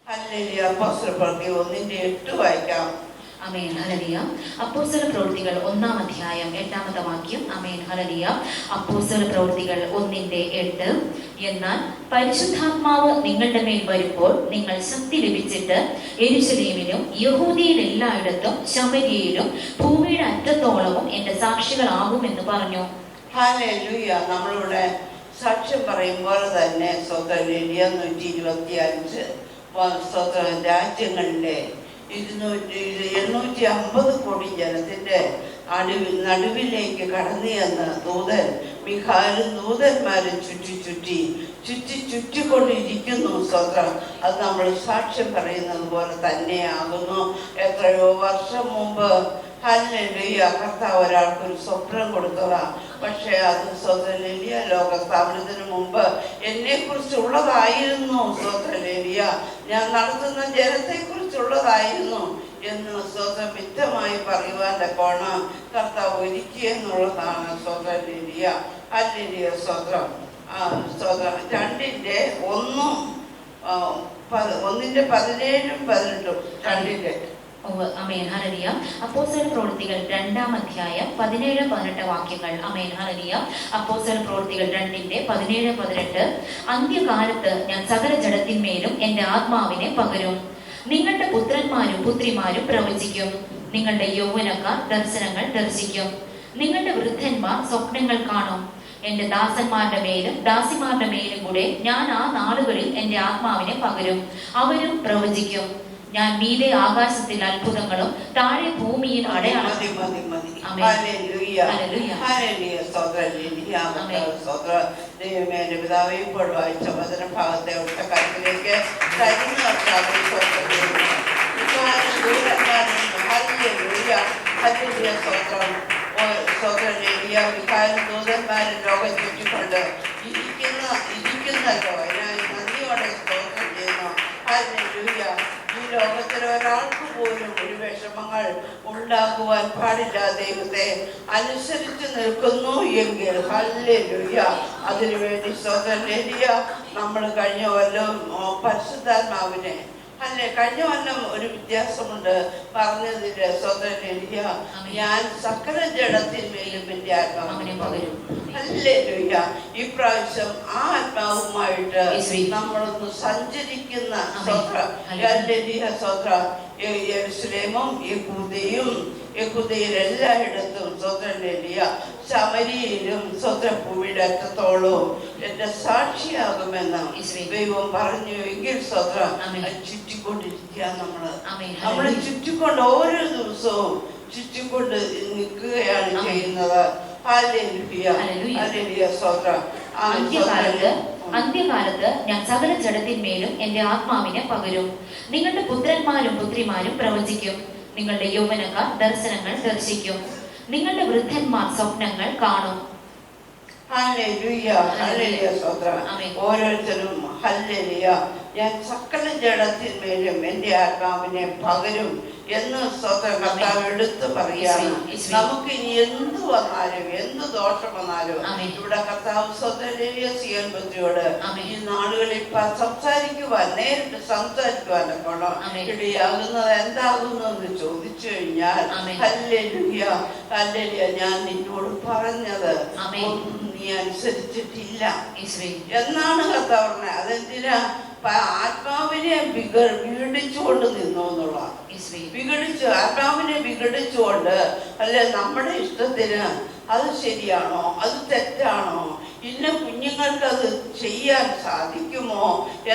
Hallelujah. അപ്പോസ്തലപ്രവൃത്തി 1:8 വായിക്കാം. ആമേൻ ഹല്ലേലൂയ. അപ്പോസ്തലപ്രവൃത്തികൾ 1-ാം അധ്യായം 8-ാമത്തെ വാക്യം. ആമേൻ ഹല്ലേലൂയ. അപ്പോസ്തലപ്രവൃത്തികൾ 1:8. എന്നാൽ പരിശുദ്ധാത്മാവ് നിങ്ങളുടെ മേൽ വരുമ്പോൾ നിങ്ങൾ ശക്തി ലഭിച്ചിട്ട് യെരൂശലേമിലും യഹൂദയിൽ എല്ലായിടത്തും ശമര്യയിലും ഭൂമിയുടെ അറ്റത്തോളവും എന്റെ സാക്ഷികളാകുമെന്ന് പറഞ്ഞു. ഹല്ലേലൂയ. നമ്മളിവിടെ സാക്ഷ്യം പറയുമ്പോൾ തന്നെ സ്വതന്ത്രിയ 125 രാജ്യങ്ങളിലെ 850 കോടി ജനത്തിന്റെ നടുവിലേക്ക് കടന്നു ചെന്ന് ദൂതൻ മിഖായേലും ദൂതന്മാരും ചുറ്റിക്കൊണ്ടിരിക്കുന്നു. സ്വതന്ത്രം അത് നമ്മൾ സാക്ഷ്യം പറയുന്നത് പോലെ തന്നെയാകുന്നു. എത്രയോ വർഷം മുമ്പ് ഹല്ലേലൂയ കർത്താവ് ഒരാൾക്കൊരു സ്വപ്നം കൊടുത്തതാ. പക്ഷെ അത് സ്വതന്ത്രലിയ ലോകസ്ഥാപനത്തിന് മുമ്പ് എന്നെ കുറിച്ചുള്ളതായിരുന്നു. സ്വതന്ത്രലിയ ഞാൻ നടത്തുന്ന ജനത്തെ കുറിച്ചുള്ളതായിരുന്നു എന്ന് സ്വതം വ്യക്തമായി പറയുവാൻ്റെ കോണം കർത്താവ് ഒരുക്കിയെന്നുള്ളതാണ് സ്വതന്ത്രലിയ. ഹല്ലേലൂയ. സ്വതന്ത്രം 2:1 17-18 2. ആമേൻ ഹല്ലേലൂയ. അപ്പോസ്തലപ്രവൃത്തികൾ 2-ാം അധ്യായം 17-18 വാക്യങ്ങൾ. ആമേൻ ഹല്ലേലൂയ. അപ്പോസ്തലപ്രവൃത്തികൾ 2:17-18. അന്ത്യകാലത്ത് ഞാൻ സകല ജഡത്തിന്മേലും എന്റെ ആത്മാവിനെ പകരും. നിങ്ങളുടെ പുത്രന്മാരും പുത്രിമാരും പ്രവചിക്കും. നിങ്ങളുടെ യൗവനക്കാർ ദർശനങ്ങൾ ദർശിക്കും. നിങ്ങളുടെ വൃദ്ധന്മാർ സ്വപ്നങ്ങൾ കാണും. എന്റെ ദാസന്മാരുടെ മേലും ദാസിമാരുടെ മേലും കൂടെ ഞാൻ ആ നാളുകളിൽ എന്റെ ആത്മാവിനെ പകരും. അവരും പ്രവചിക്കും. ഞാൻ മീതെ ആകാശത്തിൽ അത്ഭുതങ്ങളും താഴെ ഭൂമിയിൽ അടയാളം. പിതാവേ, ഇപ്പോൾ വായിച്ച വചനഭാഗത്തെ ഒറ്റ കാര്യത്തിലേക്ക് ദൂതന്മാരും ലോകം ചുറ്റിക്കൊണ്ട് ഇരിക്കുന്നല്ലോ. നന്ദിയോടെ സ്തോത്രം ചെയ്യുന്നു. ഹല്ലേലൂയ. ഈ ലോകത്തിൽ ഒരാൾക്ക് പോലും ഒരു വിഷമങ്ങൾ ഉണ്ടാക്കുവാൻ പാടില്ല. ദൈവത്തെ അനുസരിച്ച് നിൽക്കുന്നു എങ്കിൽ ഹല്ലേലൂയ അതിനുവേണ്ടി സ്വതന്ത്രലിയ നമ്മൾ കഴിഞ്ഞ കൊല്ലം പരിശുദ്ധാത്മാവിനെ കഴിഞ്ഞ കൊല്ലം ഒരു വ്യത്യാസമുണ്ട് പറഞ്ഞതില് സ്വതന്ത്രലിയ ഞാൻ സകല ജഡത്തിന്മേലും എൻ്റെ ആത്മാവിനെ പകരും. ഹല്ലേലൂയ. ഈ പ്രാവശ്യം ആ ആത്മാവുമായിട്ട് നമ്മളൊന്ന് സഞ്ചരിക്കുന്ന യെരൂശലേമും യഹൂദയിൽ എല്ലായിടത്തും സ്വതന്ത്രലിയ ശമര്യയിലും സ്വതന്ത്രഭൂമിയുടെ അറ്റത്തോളവും എന്റെ സാക്ഷിയാകുമെന്ന് ദൈവം പറഞ്ഞു. എങ്കിൽ സ്വതന്ത്രം ചുറ്റിക്കൊണ്ടിരിക്കുക. നമ്മള് ചുറ്റിക്കൊണ്ട് ഓരോ ദിവസവും ചുറ്റിക്കൊണ്ട് നിൽക്കുകയാണ് ചെയ്യുന്നത്. അന്ത്യകാലത്ത് ഞാൻ സകല ജഡത്തിന്മേലും എന്റെ ആത്മാവിനെ പകരും. നിങ്ങളുടെ പുത്രന്മാരും പുത്രിമാരും പ്രവചിക്കും. നിങ്ങളുടെ യൗവനക്കാർ ദർശനങ്ങൾ ദർശിക്കും. നിങ്ങളുടെ വൃദ്ധന്മാർ സ്വപ്നങ്ങൾ കാണും. ഓരോരുത്തരും ഹല്ലേലൂയ ഞാൻ സകല ജഡത്തിന്മേലും എൻ്റെ ആത്മാവിനെ പകരും എന്ന് സ്വന്തം കർത്താവ് എടുത്ത് പറയാണ്. നമുക്ക് ഇനി എന്ത് വന്നാലും എന്ത് ദോഷം വന്നാലും ഇവിടെ കർത്താവ് സ്വതന്ത്രലിയ സിയോൻ പുത്രിയോട് ഈ നാടുകളിൽ സംസാരിക്കുവാൻ നേരിട്ട് സംസാരിക്കുവാൻ കൊള്ളാം ഇടയാകുന്നത് എന്താകുന്നു എന്ന് ചോദിച്ചു കഴിഞ്ഞാൽ ഹല്ലേലൂയ ഹല്ലേലൂയ ഞാൻ നിന്നോട് പറഞ്ഞത് നീ അനുസരിച്ചിട്ടില്ല എന്നാണ് കർത്താവ് പറഞ്ഞത്. അതെന്തിനാ? ആത്മാവിനെ വിഘടിച്ചുകൊണ്ട് നിന്നു എന്നുള്ളതാണ്. ആത്മാവിനെ വിഘടിച്ചുകൊണ്ട് അല്ലെ നമ്മുടെ ഇഷ്ടത്തിന് അത് ശരിയാണോ അത് തെറ്റാണോ ഇന്ന കുഞ്ഞുങ്ങൾക്ക് അത് ചെയ്യാൻ സാധിക്കുമോ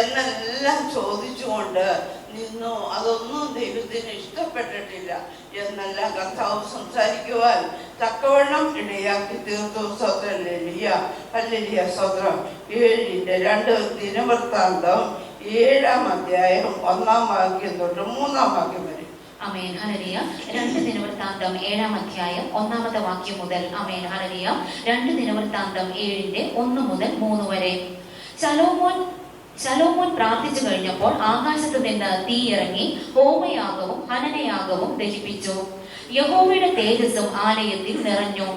എന്നെല്ലാം ചോദിച്ചുകൊണ്ട് നിന്നു. അതൊന്നും ദൈവത്തിന് ഇഷ്ടപ്പെട്ടിട്ടില്ല എന്നെല്ലാം കർത്താവ് സംസാരിക്കുവാൻ തക്കവണ്ണം ഇടയാക്കി തീർത്തു. സ്വതന്ത്രലിയ ഹല്ലേലൂയ. സ്വതന്ത്രം 2 ദിനവൃത്താന്തം 7-ാം അധ്യായം 1-ാം വാക്യം തൊട്ട് 3-ാം വാക്യം വരെ. Amen hallelujah. 2 ദിനവൃത്താന്തം 7-ാം അധ്യായം 1-ാമത്തെ വാക്യം മുതൽ. ആമേൻ ഹല്ലേലൂയ. 2 ദിനവൃത്താന്തം 7-1 മുതൽ 3 വരെ. ശലോമോൻ പ്രാർത്ഥിച്ചു കഴിഞ്ഞപ്പോൾ ആകാശത്ത് നിന്ന് തീ ഇറങ്ങി ഹോമയാഗവും ഹനനയാഗവും ദഹിപ്പിച്ചു. യഹോവയുടെ തേജസ്സും ആലയത്തിൽ നിറഞ്ഞു.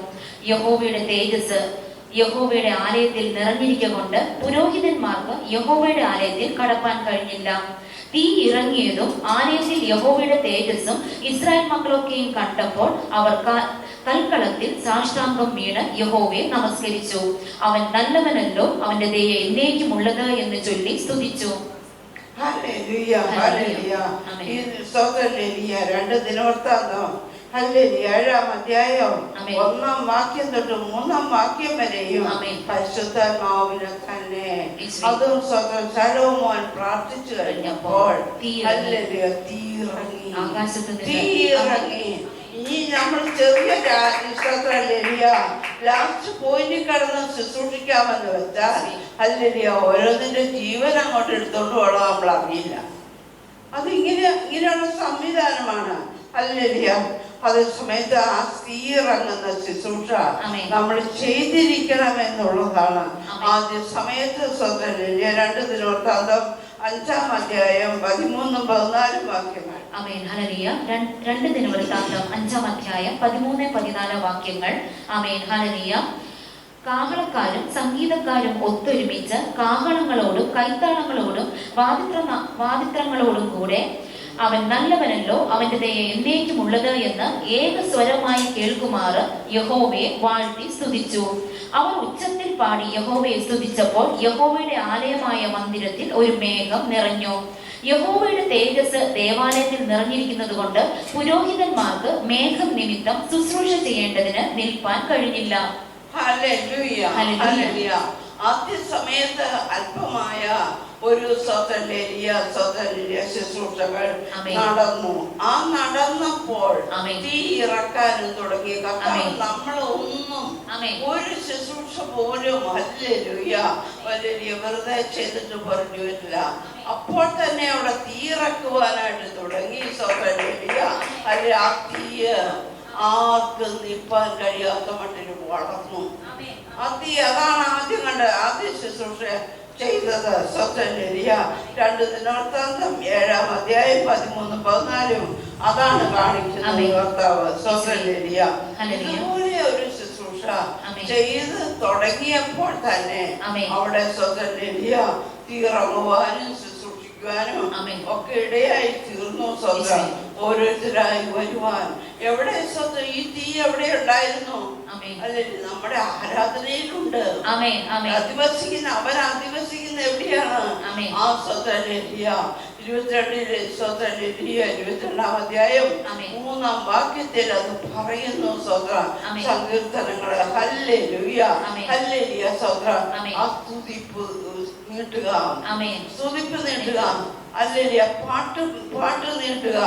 യഹോവയുടെ തേജസ് യഹോവയുടെ ആലയത്തിൽ നിറഞ്ഞിരിക്കൊണ്ട് പുരോഹിതന്മാർക്ക് യഹോവയുടെ ആലയത്തിൽ കടപ്പാൻ കഴിഞ്ഞില്ല. തീ ഇറങ്ങിയതും ആലയത്തിൽ യഹോവയുടെ തേജസ്സും ഇസ്രായേൽ മക്കളൊക്കെയും കണ്ടപ്പോൾ അവർ കൽക്കളത്തിൽ സാഷ്ടാംഗം വീണ് യഹോവയെ നമസ്കരിച്ചു. അവൻ നല്ലവനല്ലോ, അവന്റെ ദയ എന്നേക്കുമുള്ളത് എന്ന് ചൊല്ലി സ്തുതിച്ചു. Hallelujah, hallelujah. ഈ സ്തോത്രലേലിയ 2 ദിനവൃത്താന്തം 7-ാം അധ്യായം 1-ാം വാക്യം തൊട്ട് 3-ാം വാക്യം വരെയും പരിശുദ്ധാത്മാവിനെ തന്നെ. അതും ശലോമോൻ പ്രാർത്ഥിച്ചു കഴിഞ്ഞപ്പോൾ ഹല്ലേലൂയ തീയിറങ്ങി. ഇനി നമ്മൾ ചെറിയ സ്തോത്രലേലിയ ലാസ്റ്റ് പോയിന്റ് കടന്ന് ശുശ്രൂഷിക്കാമെന്ന് വെച്ചാൽ ഹല്ലേലൂയ ഓരോന്നിന്റെ ജീവൻ അങ്ങോട്ട് എടുത്തോണ്ട് പോകണം, നമ്മൾ അറിയില്ല. അത് ഇങ്ങനെയുള്ള സംവിധാനമാണ്. ഹല്ലേലൂയ. അതേ സമയത്ത് ആ തീയിറങ്ങുന്ന ശുശ്രൂഷ നമ്മൾ ചെയ്തിരിക്കണം എന്നുള്ളതാണ്. ആദ്യ സമയത്ത് സ്തോത്രലേലിയ 2 ദിനവൃത്താന്തം 5-ാം അധ്യായം 13-14 വാക്യങ്ങൾ. ആമേൻ, ഹല്ലേലൂയ. 2 ദിനവൃത്താന്തം 5-ാം അധ്യായം 13-14 വാക്യങ്ങൾ. ആമേൻ, ഹല്ലേലൂയ. കാഹളക്കാരും സംഗീതക്കാരും ഒത്തൊരുമിച്ച് കാഹളങ്ങളോടും കൈത്താളങ്ങളോടും വാദിത്രങ്ങളോടും കൂടെ അവൻ നല്ലവനല്ലോ, അവന്റെ ദയ എന്നേക്കുമുള്ളത് എന്ന് ഏകസ്വരമായി കേൾക്കുമാറ് യഹോവയെ വാഴ്ത്തി സ്തുതിച്ചു. അവർ ഉച്ചത്തിൽ പാടി യഹോവയെ സ്തുതിച്ചപ്പോൾ യഹോവയുടെ ആലയമായ മന്ദിരത്തിൽ ഒരു മേഘം നിറഞ്ഞു. യഹോവയുടെ തേജസ് ദേവാലയത്തിൽ നിറഞ്ഞിരിക്കുന്നത് കൊണ്ട് പുരോഹിതന്മാർക്ക് മേഘം നിമിത്തം ശുശ്രൂഷ ചെയ്യേണ്ടതിന് നിൽപ്പാൻ കഴിഞ്ഞില്ല. Hallelujah, hallelujah. ആദ്യ സമയത്ത് അല്പമായ ഒരു സ്തോത്രലേലിയ ശുശ്രൂഷകൾ നടന്നു. ആ നടന്നപ്പോൾ തീ ഇറക്കാനും തുടങ്ങി. നമ്മളൊന്നും ഒരു ശുശ്രൂഷ പോലും ഹല്ലേലൂയ വെറുതെ ചെയ്തിട്ട് പറഞ്ഞു വരില്ല. അപ്പോൾ തന്നെ അവിടെ തീ ഇറക്കുവാനായിട്ട് തുടങ്ങി സ്തോത്രലേലിയ. അല്ലെ ആ തീയ് ആർക്കും നിൽപ്പാൻ കഴിയാത്ത മട്ടിലും വളർന്നു. അതാണ് ആദ്യം കണ്ട് ആദ്യ ശുശ്രൂഷ ചെയ്തത് സ്തോത്രലേലിയ. 2 ദിനവൃത്താന്തം 7-ാം അധ്യായം 13-14 അതാണ് കാണിക്കുന്നത് കർത്താവ്. സ്തോത്രലേലിയ ഇതുപോലെ ഒരു ശുശ്രൂഷ ചെയ്ത് തുടങ്ങിയപ്പോൾ തന്നെ അവിടെ സ്തോത്രലേലിയ തീറങ്ങുവാനും ശുശ്രൂഷിക്കുവാനും ഒക്കെ ഇടയായി തീർന്നു. സ്വന്തം ഓരോരുത്തരായി വരുവാൻ എവിടെ സ്വന്തം ഈ തീ എവിടെ ഉണ്ടായിരുന്നു? അല്ലെ നമ്മുടെ ആരാധനയിലുണ്ട്. അധിവസിക്കുന്ന അവൻ അധിവസിക്കുന്ന എവിടെയാണ്? ആ സ്തോത്രലേലിയ 22-ാം അധ്യായം 3-ാം വാക്യത്തിൽ അത് പറയുന്നു. സ്തോത്രം സങ്കീർത്തനങ്ങള് ഹല്ലേലൂയ, ഹല്ലേലൂയ. സ്തോത്രം ആ സ്തുതിപ്പ് നീട്ടുക, സ്തുതിപ്പ് നീട്ടുക. ഹല്ലേലൂയ. പാട്ട് നീട്ടുക.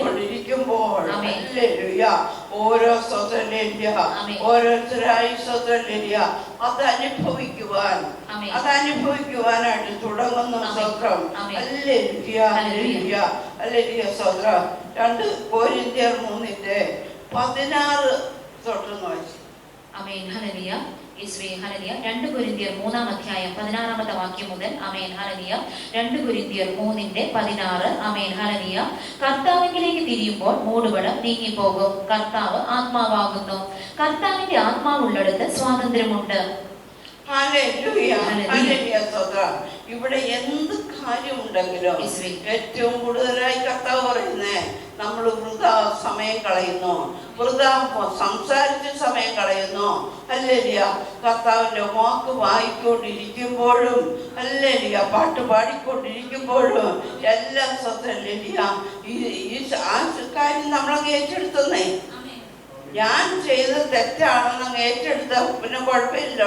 കൊണ്ടിരിക്കുമ്പോൾ ഹല്ലേലൂയ ഓരോ സ്തോത്രലേലിയ ഓരോരുത്തരായി സ്തോത്രലേലിയ അതനുഭവിക്കുവാനായിട്ട് തുടങ്ങുന്നു. സ്തോത്രം ഹല്ലേലൂയ, ഹല്ലേലൂയ, ഹല്ലേലൂയ. സ്തോത്രം 2 കൊരിന്ത്യർ 3:16 തൊട്ട് വായിച്ചു. ആമേൻ, ഹല്ലേലൂയ. 2 കൊരിന്ത്യർ 3-ാം അധ്യായം 16-ാമത്തെ വാക്യം മുതൽ. ആമേൻ, ഹല്ലേലൂയ. 2 കൊരിന്ത്യർ 3:16. ആമേൻ, ഹല്ലേലൂയ. കർത്താവിലേക്ക് തിരിയുമ്പോൾ മൂടുപടം നീങ്ങിപ്പോകും. കർത്താവ് ആത്മാവാകുന്നു. കർത്താവിന്റെ ആത്മാവുള്ളിടത്ത് സ്വാതന്ത്ര്യമുണ്ട്. Hallelujah, hallelujah. സ്തോത്രം. ഇവിടെ എന്ത് കാര്യമുണ്ടെങ്കിലും ഏറ്റവും കൂടുതലായി കർത്താവ് പറയുന്നേ നമ്മൾ വൃഥാ സമയം കളയുന്നു, വൃഥാ സംസാരിച്ച് സമയം കളയുന്നു. ഹല്ലേലൂയ. കർത്താവിന്റെ വാക്ക് വായിക്കൊണ്ടിരിക്കുമ്പോഴും ഹല്ലേലൂയ പാട്ട് പാടിക്കൊണ്ടിരിക്കുമ്പോഴും എല്ലാം ഹല്ലേലൂയ ഈ ആ കാര്യം നമ്മളങ്ങ് ഏറ്റെടുത്തുന്നേ. ഞാൻ ചെയ്ത തെറ്റാണെന്നങ്ങ് ഏറ്റെടുത്ത പിന്നെ കുഴപ്പമില്ല,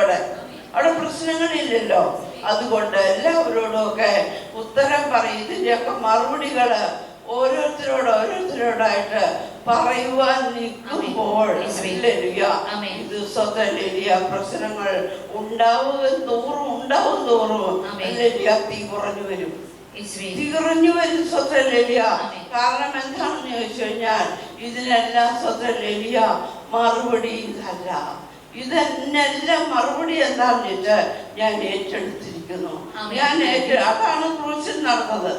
അവിടെ പ്രശ്നങ്ങളില്ലല്ലോ. അതുകൊണ്ട് എല്ലാവരോടും ഒക്കെ ഉത്തരം പറയും. ഇതിൻ്റെയൊക്കെ മറുപടികള് ഓരോരുത്തരോടായിട്ട് പറയുവാൻ നിൽക്കുമ്പോൾ ഇത് ഹല്ലേലൂയ പ്രശ്നങ്ങൾ ഉണ്ടാവും തോറും ഹല്ലേലൂയ തീ കുറഞ്ഞു വരും. ഹല്ലേലൂയ. കാരണം എന്താണെന്ന് ചോദിച്ചു കഴിഞ്ഞാൽ ഇതിനെല്ലാം ഹല്ലേലൂയ മറുപടി ഇതല്ല. ഇതെന്നെല്ലാം മറുപടി എന്താണെന്ന് വെച്ചാൽ ഞാൻ ഏറ്റെടുത്തിരിക്കുന്നു. അതാണ് ക്രൂശിൽ നടന്നത്.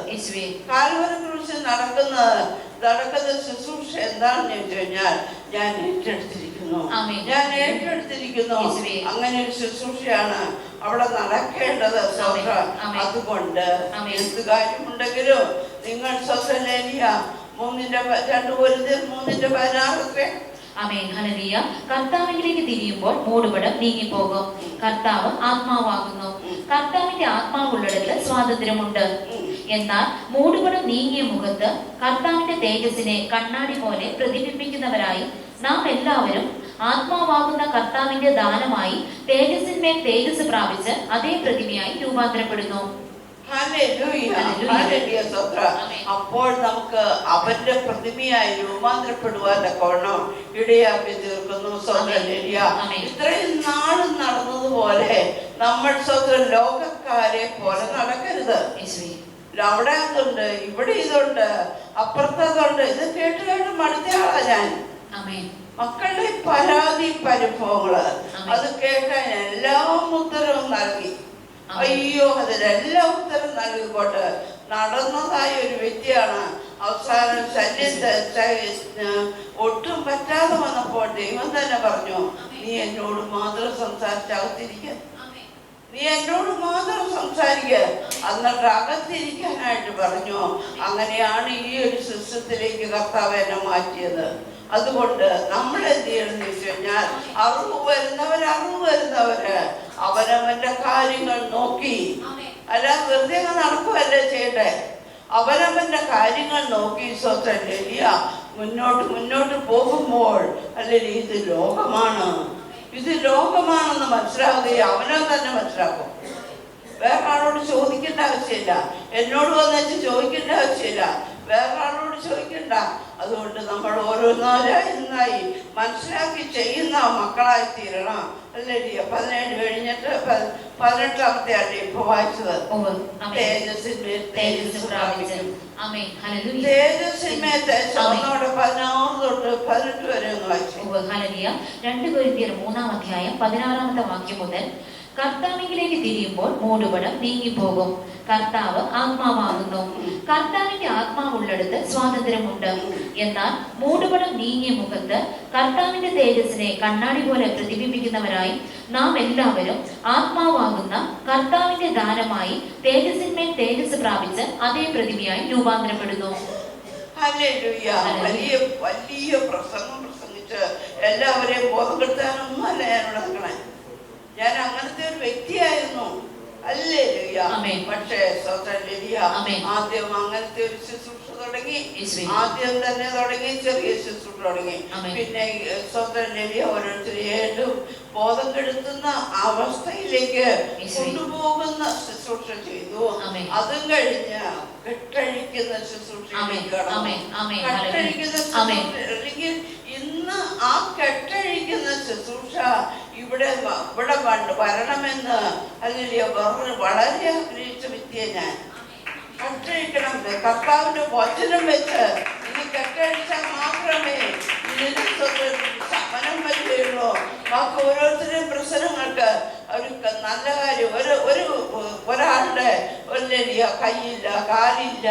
കാൽവരി ക്രൂശിൽ നടക്കുന്നത് നടക്കുന്ന ശുശ്രൂഷ എന്താണെന്ന് ചോദിച്ചു കഴിഞ്ഞാൽ ഞാൻ ഏറ്റെടുത്തിരിക്കുന്നു. അങ്ങനെ ഒരു ശുശ്രൂഷയാണ് അവിടെ നടക്കേണ്ടത്. അതുകൊണ്ട് എന്ത് കാര്യമുണ്ടെങ്കിലും നിങ്ങൾ സ്വസലേനിയ 3:16 ആമേൻ. ഹല്ലേലൂയ. കർത്താവിലേക്ക് തിരിയുമ്പോൾ മൂടുപടം നീങ്ങിപ്പോകും. കർത്താവ് ആത്മാവാകുന്നു. കർത്താവിന്റെ ആത്മാവുള്ളിടത്ത് സ്വാതന്ത്ര്യമുണ്ട്. എന്നാൽ മൂടുപടം നീങ്ങിയ മുഖത്ത് കർത്താവിന്റെ തേജസ്സിനെ കണ്ണാടി പോലെ പ്രതിബിംബിക്കുന്നവരായി നാം എല്ലാവരും ആത്മാവാകുന്ന കർത്താവിന്റെ ദാനമായി തേജസ്സിന്മേൽ തേജസ് പ്രാപിച്ച് അതേ പ്രതിമയായി രൂപാന്തരപ്പെടുന്നു. അപ്പോൾ നമുക്ക് അവന്റെ പ്രതിമയായി രൂപാന്തരപ്പെടുവാന്റെ കോണം ഇടയാക്കി തീർക്കുന്നു. ഇത്രയും നാളും നടന്നതുപോലെ നമ്മൾ സ്വന്തം ലോകക്കാരെ പോലെ നടക്കരുത്. അവിടെ അതുണ്ട്, ഇവിടെ ഇതുണ്ട്, അപ്പുറത്തതുണ്ട്. ഇത് കേട്ട് കേട്ട് മടുത്തയാളാ ഞാൻ. മക്കളുടെ പരാതി പരിഭവങ്ങള് അത് കേൾക്കാൻ എല്ലാം ഉത്തരവും നൽകി. അയ്യോ, അതിനെല്ലാം ഉത്തരം നൽകിക്കൊണ്ട് നടന്നതായ ഒരു വ്യക്തിയാണ്. അവസാനം ശല്യത്തെ ഒട്ടും പറ്റാതെ വന്നപ്പോൾ ദൈവം തന്നെ പറഞ്ഞു, നീ എന്നോട് മാത്രം സംസാരിച്ചകത്തിരിക്കാൻ, നീ എന്നോട് മാത്രം സംസാരിക്കുക, എന്നിട്ട് അകത്തിരിക്കാനായിട്ട് പറഞ്ഞു. അങ്ങനെയാണ് ഈ ഒരു സിസ്റ്റത്തിലേക്ക് കർത്താവ് എന്നെ മാറ്റിയത്. അതുകൊണ്ട് നമ്മൾ എന്ത് ചെയ്യണമെന്ന് വെച്ച് കഴിഞ്ഞാൽ അറിവ് വരുന്നവര് അവനവന്റെ കാര്യങ്ങൾ നോക്കി, അല്ല വെറുതെ നടക്കുകയല്ലേ ചെയ്യട്ടെ, അവനവന്റെ കാര്യങ്ങൾ നോക്കി സ്വതന്ത്രിയ മുന്നോട്ട് പോകുമ്പോൾ അല്ലെങ്കിൽ ഇത് ലോകമാണെന്ന് മനസ്സിലാവുകയും അവനോ തന്നെ മനസ്സിലാക്കും. വേറെ ആളോട് ചോദിക്കേണ്ട ആവശ്യമില്ല, എന്നോട് വന്നിട്ട് ചോദിക്കേണ്ട ആവശ്യമില്ല, വേറെ ആളോട് ചോദിക്കണ്ട. അതുകൊണ്ട് നമ്മൾ ഓരോന്നായി മനസ്സിലാക്കി ചെയ്യുന്ന മക്കളായി തീരണം. അല്ലേ? 17 കഴിഞ്ഞിട്ട് 18ാമത്തെ ആണ്ട് ഇപ്പൊ വായിച്ചത് തേജസ്സിന്മേൽ തേജസ് പ്രാപിച്ചു. തേജസ്സിന്മേൽ തേജസ് 16 തൊട്ട് 18 വരെ ഒന്ന് വായിച്ചു. 2 കൊരിന്ത്യർ 3:16 വാക്യം മുതൽ കർത്താവിലേക്ക് തിരിയുമ്പോൾ മൂടുപടം നീങ്ങിപ്പോകും. കർത്താവ് ആത്മാവാകുന്നു. കർത്താവിന്റെ ആത്മാവുള്ളിടത്ത് സ്വാതന്ത്ര്യമുണ്ട്. എന്നാൽ മൂടുപടം നീങ്ങിയ മുഖത്ത് കർത്താവിന്റെ തേജസ്സിനെ കണ്ണാടി പോലെ പ്രതിബിംബിക്കുന്നവരായി നാം എല്ലാവരും ആത്മാവാകുന്ന കർത്താവിന്റെ ദാനമായി തേജസ്സിന്മേൽ തേജസ് പ്രാപിച്ച് അതേ പ്രതിമയായി രൂപാന്തരപ്പെടുന്നു. വലിയ പ്രസംഗം പ്രസംഗിച്ച് എല്ലാവരെയും ബോധം കെടുത്താനൊന്നും അല്ല ഞാൻ അങ്ങനത്തെ ഒരു വ്യക്തിയായിരുന്നു. പക്ഷേ ആദ്യം അങ്ങനത്തെ ഒരു ശുശ്രൂഷ തുടങ്ങി. ആദ്യം തന്നെ തുടങ്ങി ചെറിയ ശുശ്രൂഷ തുടങ്ങി. പിന്നെ സ്വതന്ത്രലിയ ഓരോരുത്തരെയും ബോധം കെടുത്തുന്ന അവസ്ഥയിലേക്ക് കൊണ്ടുപോകുന്ന ശുശ്രൂഷ ചെയ്തു. അതും കഴിഞ്ഞ് കെട്ടഴിക്കുന്ന ശുശ്രൂഷയിലേക്ക് അല്ലെങ്കിൽ ഇന്ന് ആ കെട്ടഴിക്കുന്ന ശുശ്രൂഷ ഇവിടെ വരണമെന്ന് അല്ലെങ്കിൽ വളരെ ആഗ്രഹിച്ച വ്യക്തിയെ ഞാൻ കെട്ടഴിക്കണം. കർത്താവിന്റെ വചനം വെച്ച് ഇനി കെട്ടഴിച്ചാൽ മാത്രമേ ഇതിന് ശമനം വരികയുള്ളൂ. ബാക്കി ഓരോരുത്തരുടെയും പ്രശ്നങ്ങൾക്ക് ഒരു നല്ല കാര്യം ഒരാളുടെ കൈയില്ല, കാലില്ല,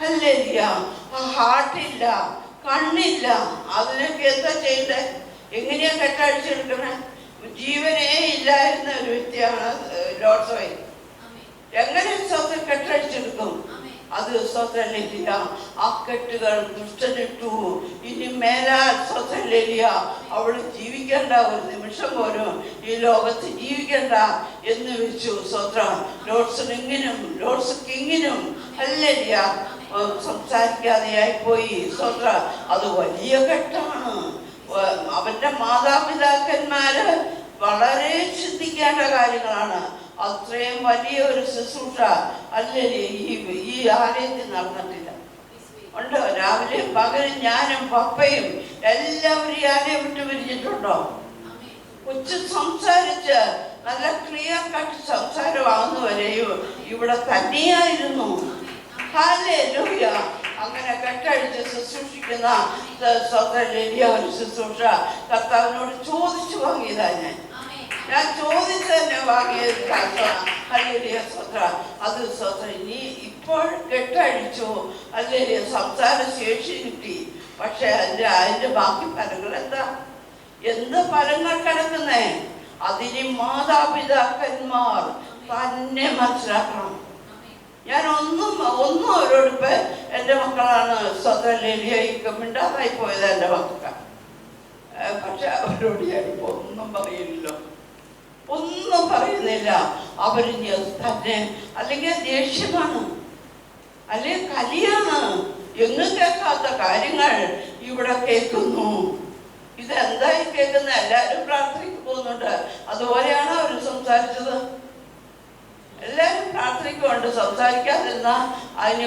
അല്ലേരിയ ഹാർട്ടില്ല, കണ്ണില്ല, അതിനൊക്കെ എന്താ ചെയ്യണ്ടേ? എങ്ങനെയാ കെട്ടഴിച്ചെടുക്കണേ? ജീവനേ ഇല്ലായിരുന്ന ഒരു വ്യക്തിയാണ് ലോർഡ്സ് വൈഫ്. എങ്ങനെ സ്വന്തം കെട്ടഴിച്ചെടുക്കും? അത് സ്വതന്ത്രലിയ. ആ കെട്ടുകൾ ദുഷ്ടനിട്ടു. ഇനി മേലാൽ സ്വതന്ത്രലിയ അവൾ ജീവിക്കേണ്ട, ഒരു നിമിഷം പോലും ഈ ലോകത്ത് ജീവിക്കേണ്ട എന്ന് വെച്ചു. സ്വത്രം ലോർഡ്സ് കിങ്ങിനും അല്ലേരിയ സംസാരിക്കാതെയായി പോയി. സ്വത്ര അത് വലിയ കെട്ടാണ്. അവന്റെ മാതാപിതാക്കന്മാര് വളരെ ചിന്തിക്കേണ്ട കാര്യങ്ങളാണ്. അത്രയും വലിയ ഒരു ശുശ്രൂഷ അല്ലേ ഈ ആലയത്തിൽ നടന്നിട്ടില്ല. ഉണ്ടോ? രാവിലെയും പകലും ഞാനും പപ്പയും എല്ലാവരും ഈ ആലയം വിട്ടു പിരിഞ്ഞിട്ടുണ്ടോ? കൊച്ചു സംസാരിച്ച് നല്ല ക്ലിയർ കട്ട് സംസാരമാകുന്നവരെയും ഇവിടെ തന്നെയായിരുന്നു. അങ്ങനെ കെട്ടഴിച്ച് ശുശ്രൂഷിക്കുന്ന ഒരു ശുശ്രൂഷ കർത്താവിനോട് ചോദിച്ചു വാങ്ങിയതാ. ഞാൻ ചോദിച്ചു തന്നെ വാങ്ങിയത്. അല്ലെങ്കിൽ സ്വത്ര അത് സ്വത്ര ഇനി ഇപ്പോൾ കെട്ടഴിച്ചു അല്ലെങ്കിൽ സംസാര ശേഷി കിട്ടി. പക്ഷെ അതിന്റെ ബാക്കി ഫലങ്ങൾ എന്താ? എന്ത് ഫലങ്ങൾ കിടക്കുന്നേ? അതിന് മാതാപിതാക്കന്മാർ തന്നെ മനസ്സിലാക്കണം. ഞാൻ ഒന്നും അവരോട് ഇപ്പൊ എൻ്റെ മക്കളാണ് സ്വതന്ത്രം മിണ്ടാതായി പോയത് എൻ്റെ മക്കൾ. പക്ഷെ അവരോട് ഞാനിപ്പോ ഒന്നും പറയില്ലല്ലോ, ഒന്നും പറയുന്നില്ല. അവര് തന്നെ അല്ലെങ്കിൽ ദേഷ്യമാണ്, അല്ലെങ്കിൽ കലിയാണ്. എങ്ങും കേൾക്കാത്ത കാര്യങ്ങൾ ഇവിടെ കേൾക്കുന്നു. ഇതെന്തായി കേൾക്കുന്ന? എല്ലാവരും പ്രാർത്ഥനയ്ക്ക് പോകുന്നുണ്ട്. അതുപോലെയാണ് അവർ സംസാരിച്ചത്. എല്ലാവരും പ്രാർത്ഥനയ്ക്കുണ്ട്. സംസാരിക്കാതിരുന്ന അതിന്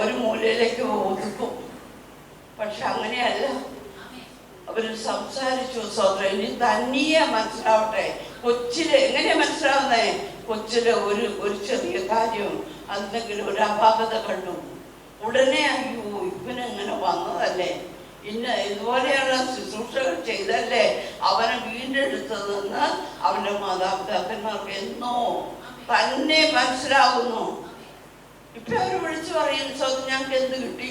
ഒരു മൂലയിലേക്ക് ഒതുക്കും. പക്ഷെ അങ്ങനെയല്ല, അവര് സംസാരിച്ചു. സ്വന്തം ഇനി തനിയെ മനസ്സിലാവട്ടെ. കൊച്ചില് എങ്ങനെയാ മനസ്സിലാവുന്നേ? കൊച്ചില് ഒരു ചെറിയ കാര്യം എന്തെങ്കിലും ഒരു അപാകത കണ്ടു, ഉടനെ അയ്യോ ഇവനെങ്ങനെ വന്നതല്ലേ, ഇതുപോലെയുള്ള ശുശ്രൂഷകൾ ചെയ്തല്ലേ അവനെ വീണ്ടെടുത്തതെന്ന് അവന്റെ മാതാപിതാക്കന്മാർക്ക് എന്നോ തന്നെ മനസ്സിലാകുന്നു. ഇപ്പൊ അവര് വിളിച്ചു പറയും, ഞങ്ങൾക്ക് എന്ത് കിട്ടി,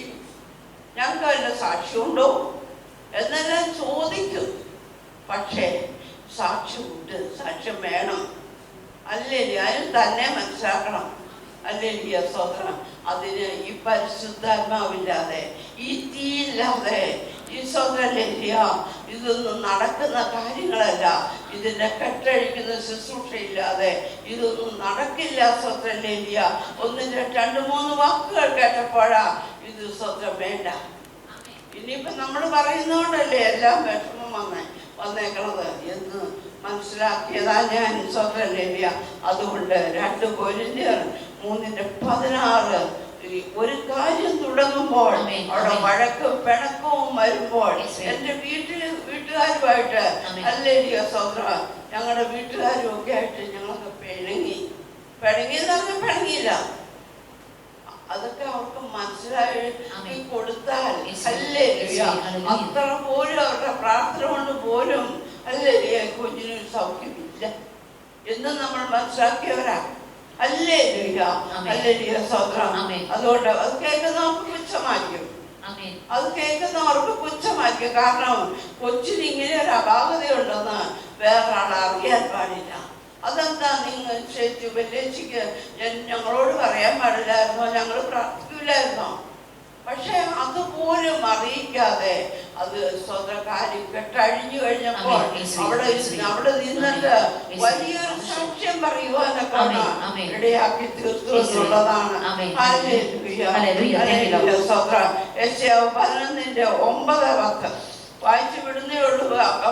ഞങ്ങൾക്ക് അതിന്റെ സാക്ഷ്യമുണ്ടോ എന്നെല്ലാം ചോദിക്കും. പക്ഷേ സാക്ഷ്യമുണ്ട്, സാക്ഷ്യം വേണം. അല്ലേ അതിന് തന്നെ മനസ്സിലാക്കണം. അല്ലേ സ്വതന്ത്രം? അതിന് ഈ പരിശുദ്ധാത്മാവില്ലാതെ, ഈ തീയില്ലാതെ, ഈ സ്വതന്ത്രല്യ ഇതൊന്നും നടക്കുന്ന കാര്യങ്ങളല്ല. ഇതിന്റെ കെട്ടഴിക്കുന്ന ശുശ്രൂഷയില്ലാതെ ഇതൊന്നും നടക്കില്ല. സ്വതന്ത്രല്യ ഒന്നിന്റെ 2-3 വാക്കുകൾ കേട്ടപ്പോഴാ ഇത് സ്വതന്ത്രം വേണ്ട. ഇനിയിപ്പോ നമ്മൾ പറയുന്നോണ്ടല്ലേ എല്ലാം വിഷമം വന്നേക്കണത് എന്ന് മനസ്സിലാക്കിയതാ ഞാൻ. സ്വതന്ത്രല്യ അതുകൊണ്ട് 2 കൊരിന്ത്യർ 3:16 ഒരു കാര്യം തുടങ്ങുമ്പോൾ അവിടെ വഴക്കും പിണക്കവും വരുമ്പോൾ എന്റെ വീട്ടുകാരുമായിട്ട് അല്ലേ സ്വതന്ത്ര ഞങ്ങളുടെ വീട്ടുകാരും ഒക്കെ ആയിട്ട് ഞങ്ങളൊക്കെ പിണങ്ങിയെന്ന് പറഞ്ഞാൽ പിണങ്ങിയില്ല. അതൊക്കെ അവർക്ക് മനസ്സിലായി കൊടുത്താൽ അല്ലേ അത്ര പോലും അവരുടെ പ്രാർത്ഥന കൊണ്ട് പോലും അല്ലേ കുഞ്ഞിനൊരു സൗഖ്യമില്ല എന്ന് നമ്മൾ മനസ്സിലാക്കിയവരാ. അല്ലേ അല്ലേ സ്വതന്ത്രം? അതുകൊണ്ട് അത് കേൾക്കുന്നവർക്ക് പുച്ഛമായിരിക്കും, അത് കേൾക്കുന്നവർക്ക് പുച്ഛമായിരിക്കും. കാരണം കൊച്ചിന് ഇങ്ങനെ ഒരു അപാകതയുണ്ടെന്ന് വേറൊരാൾ അറിയാൻ പാടില്ല. അതെന്താ നിങ്ങൾ വെല്ലേച്ചിക്ക് ഞങ്ങളോട് പറയാൻ പാടില്ലായിരുന്നോ, ഞങ്ങൾ പ്രാർത്ഥിക്കില്ലായിരുന്നോ? പക്ഷെ അതുപോലും അറിയിക്കാതെ അത് സ്വന്തം കാര്യം കെട്ടഴിഞ്ഞു കഴിഞ്ഞപ്പോൾ അവിടെ നിന്നിട്ട് വലിയൊരു സാക്ഷ്യം പറയുവാനൊക്കെ ഇടയാക്കി തീർത്തു എന്നുള്ളതാണ്. യെശയ്യാവ് 11:9-10 വായിച്ചു വിടുന്നേ ഉള്ളൂ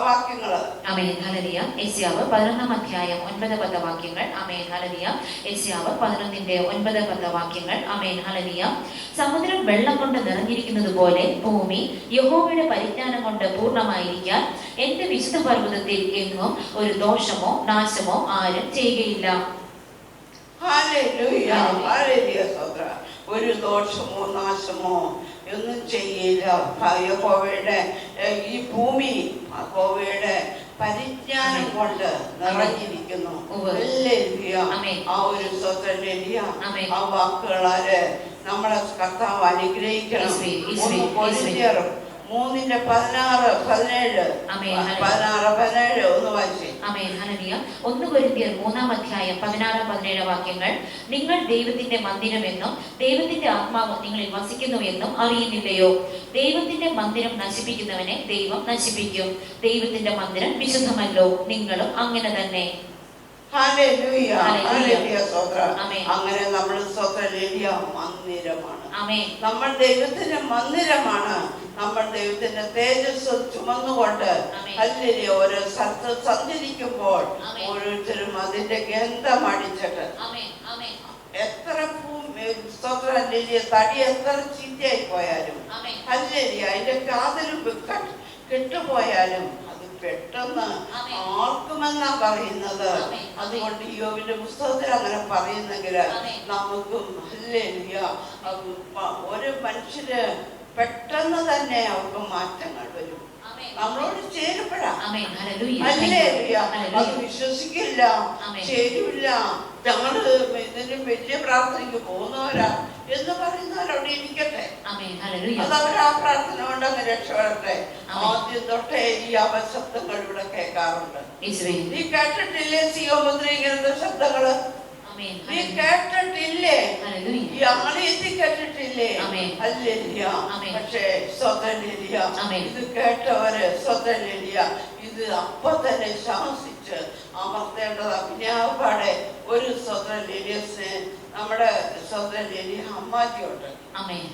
വാക്യങ്ങള്. ആമേൻ ഹല്ലേലൂയ. യെശയ്യാവ് 11-ാം അധ്യായം 9-10 വാക്യങ്ങൾ. ആമേൻ ഹല്ലേലൂയ. യെശയ്യാവ് 11:9-10 വാക്യങ്ങൾ. ആമേൻ ഹല്ലേലൂയ. സമുദ്രം വെള്ളം കൊണ്ട് നിറഞ്ഞിരിക്കുന്നത് പോലെ ഭൂമി യഹോവയുടെ പരിജ്ഞാനം കൊണ്ട് പൂർണ്ണമായിരിക്കാൻ എന്റെ വിശുദ്ധ പർവ്വതത്തിൽ എങ്ങും ഒരു ദോഷമോ നാശമോ ആരും ചെയ്യുകയില്ല. Hallelujah hallelujah. ഒരു ദോഷമോ നാശമോ ഒന്നും ചെയ്യില്ല. യഹോവയുടെ ഈ ഭൂമി യഹോവയുടെ പരിജ്ഞാനം കൊണ്ട് നിറഞ്ഞിരിക്കുന്നു. ആ ഒരു സ്വതന്ത്രല്യ ആ വാക്കുകളാല് നമ്മളെ കർത്താവ് അനുഗ്രഹിക്കണം. 3:16-17 ഒന്ന് വായിച്ചേ. Amen hallelujah. 1 കൊരിന്ത്യർ 3-ാം അധ്യായം 16-17 വാക്യങ്ങൾ. നിങ്ങൾ ദൈവത്തിന്റെ മന്ദിരമെന്നും ദൈവത്തിന്റെ ആത്മാവ് നിങ്ങളിൽ വസിക്കുന്നുവെന്നും അറിയുന്നില്ലയോ? ദൈവത്തിന്റെ മന്ദിരം നശിപ്പിക്കുന്നവനെ ദൈവം നശിപ്പിക്കും. ദൈവത്തിന്റെ മന്ദിരം വിശുദ്ധമല്ലോ, നിങ്ങളും അങ്ങനെ തന്നെ. അങ്ങനെ നമ്മൾ മന്ദിരമാണ്. നമ്മൾ ദൈവത്തിന്റെ മന്ദിരമാണ്. നമ്മൾ ദൈവത്തിന്റെ തേജസ് ചുമന്നുകൊണ്ട് അല്ലേ ഓരോ സ്ഥലത്ത് സഞ്ചരിക്കുമ്പോൾ ഓരോരുത്തരും അതിന്റെ ഗന്ധം അടിച്ചിട്ട് എത്ര തടി എത്ര ചീത്തയായി പോയാലും അല്ലേ അതിന്റെ കാതലും കെട്ടുപോയാലും പെട്ടെന്ന് ആർക്കുമെന്നാ പറയുന്നത്. അതുകൊണ്ട് യോബിന്റെ പുസ്തകത്തിൽ അങ്ങനെ പറയുന്നെങ്കിൽ നമുക്കും ഹല്ലേലൂയ ഒരു മനുഷ്യര് പെട്ടെന്ന് തന്നെ അവർക്ക് മാറ്റങ്ങൾ വരും. നമ്മളോട് ചേരുമ്പോഴാ. ആമേൻ. ഹല്ലേലൂയ. ഹല്ലേലൂയ. ഹല്ലേലൂയ. അത് വിശ്വസിക്കില്ല, ആമേൻ. ചേരില്ല, ഞങ്ങള് ഇതിന് വലിയ പ്രാർത്ഥനയ്ക്ക് പോകുന്നവരാ എന്ന് പറയുന്നവരവിടെ ഇരിക്കട്ടെ. ആമേൻ. ഹല്ലേലൂയ. അത് അവർ ആ പ്രാർത്ഥന കൊണ്ടങ്ങ് രക്ഷപ്പെടട്ടെ. ആമേൻ. ആദ്യം തൊട്ടേ ഈ അപശബ്ദങ്ങൾ ഇവിടെ കേൾക്കാറുണ്ട്. യേശുവേ. നീ കേട്ടിട്ടില്ലേ സിയോമുദ്ര ഇങ്ങനത്തെ ശബ്ദങ്ങള്? ആമേൻ. നീ കേട്ടിട്ടില്ലേ? ഹല്ലേലൂയ. ഈ ആലയത്തിൽ കേട്ടിട്ടില്ലേ? ആമേൻ. ഹല്ലേലൂയ. ആമേൻ. പക്ഷേ സ്വതന്ത്രിയ ആമേൻ. ഇത് കേട്ടവര് സ്വതന്ത്രിയ ഇത് അപ്പൊ തന്നെ ശാസിച്ച് അമർത്തേണ്ടത്. അഭിനയപാടെ ഒരു സ്വതന്ത്രിയസിന് നമ്മുടെ സ്വതന്ത്രിയ അമ്മാജിയുണ്ട്. ആമേൻ.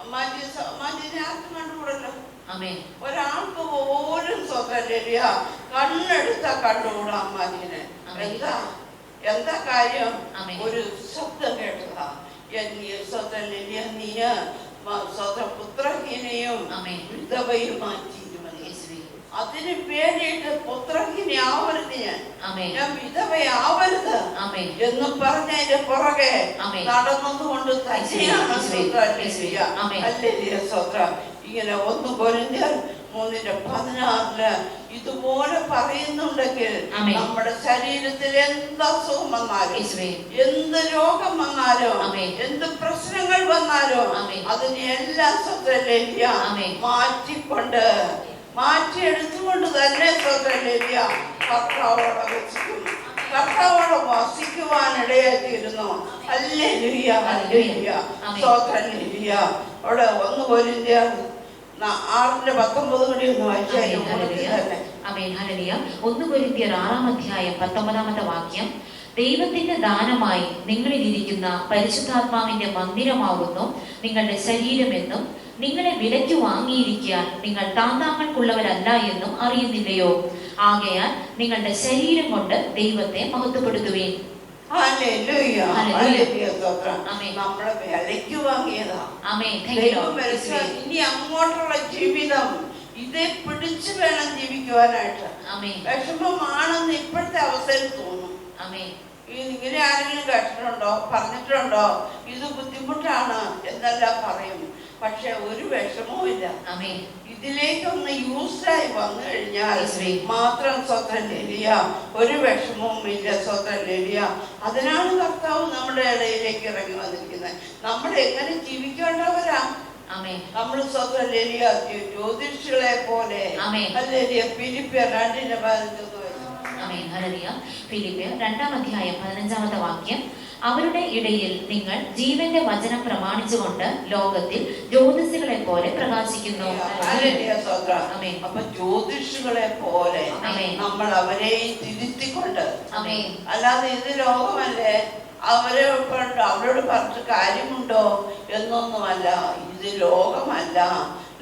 അമ്മാജിനെ ആർക്കും കണ്ടുകൂടല്ലോ. ആമേൻ. ഒരാൾക്ക് പോലും സ്വതന്ത്രിയ കണ്ണെടുത്ത കണ്ടുകൂടാ അമ്മാജിനെ. എന്താ കാര്യം? ഒരു ശബ്ദം കേട്ടതാ. സ്വതന്ത്രിയ നീ സ്വതപുത്രഹീനയും വിധവയുമാറ്റി. അതിന് വേണ്ടിയിട്ട് പുത്രഹീനയാവരുത്, ഞാൻ വിധവയാവരുത് എന്ന് പറഞ്ഞതിന്റെ പുറകെ നടന്നതുകൊണ്ട് തന്നെയാണ് സ്വത്രം. ഇങ്ങനെ 1 കൊരിന്ത്യർ 3:16 ഇതുപോലെ പറയുന്നുണ്ടെങ്കിൽ നമ്മുടെ ശരീരത്തിൽ എന്ത് അസുഖം വന്നാലും, എന്ത് രോഗം വന്നാലും, എന്ത് പ്രശ്നങ്ങൾ വന്നാലും അതിനെല്ലാം മാറ്റിയെടുത്തുകൊണ്ട് തന്നെ കർത്താവോടെ വസിക്കും, കർത്താവോടെ വസിക്കുവാനിടയായിത്തീരുന്നു. ഹല്ലേലൂയ. ഹല്ലേലൂയ. സ്തോത്രഹല്ലേലൂയ. അവിടെ 1 കൊരിന്ത്യർ 6:19 കൂടി ഒന്ന് വായിച്ചാൽ. 1 കൊരിന്ത്യർ 6:19 ദൈവത്തിന്റെ ദാനമായി നിങ്ങളിൽ ഇരിക്കുന്ന പരിശുദ്ധാത്മാവിന്റെ മന്ദിരമാകുന്നു നിങ്ങളുടെ ശരീരമെന്നും നിങ്ങളെ വിലയ്ക്ക് വാങ്ങിയിരിക്കാൻ നിങ്ങൾ താന്താങ്ങൾക്കുള്ളവരല്ല എന്നും അറിയുന്നില്ലയോ? ആകയാൽ നിങ്ങളുടെ ശരീരം കൊണ്ട് ദൈവത്തെ മഹത്വപ്പെടുത്തുവേൻ. നമ്മളെ വിലയ്ക്ക് വാങ്ങിയതാ. ഇനി അങ്ങോട്ടുള്ള ജീവിതം ഇതേ പിടിച്ചു വേണം ജീവിക്കുവാനായിട്ട്. വിഷമമാണെന്ന് ഇപ്പോഴത്തെ അവസ്ഥയിൽ തോന്നും. ഇങ്ങനെ ആരെങ്കിലും കേട്ടിട്ടുണ്ടോ, പറഞ്ഞിട്ടുണ്ടോ? ഇത് ബുദ്ധിമുട്ടാണ് എന്നെല്ലാം പറയും. പക്ഷെ ഒരു വിഷമവും ഇല്ല. ഇതിലേക്കൊന്ന് യൂസ്ഡായി വന്നു കഴിഞ്ഞാൽ മാത്രം സ്വതന്ത്രിയ ഒരു വിഷമവും ഇല്ല. സ്വതന്ത്രിയ അതിനാണ് കർത്താവ് നമ്മുടെ ഇടയിലേക്ക് ഇറങ്ങി വന്നിരിക്കുന്നത്. നമ്മൾ എങ്ങനെ ജീവിക്കേണ്ടവരാ? നമ്മൾ സ്വതന്ത്രിയ ജ്യോതിഷികളെ പോലെ. ഫിലിപ്പിയർ 2:15 ഫിലിപ്പിയർ 2:15 അവരുടെ ഇടയിൽ നിങ്ങൾ ജീവന്റെ വചനം പ്രമാണിച്ചുകൊണ്ട് ലോകത്തിൽ ജ്യോതിഷികളെ പോലെ പ്രകാശിക്കുന്നു. അപ്പൊ ജ്യോതിഷികളെ പോലെ നമ്മൾ അവരെ തിരുത്തിക്കൊണ്ട്, അല്ലാതെ ഇത് ലോകമല്ലേ അവരോട് പറഞ്ഞിട്ട് കാര്യമുണ്ടോ എന്നൊന്നുമല്ല. ഇത് ലോകമല്ല,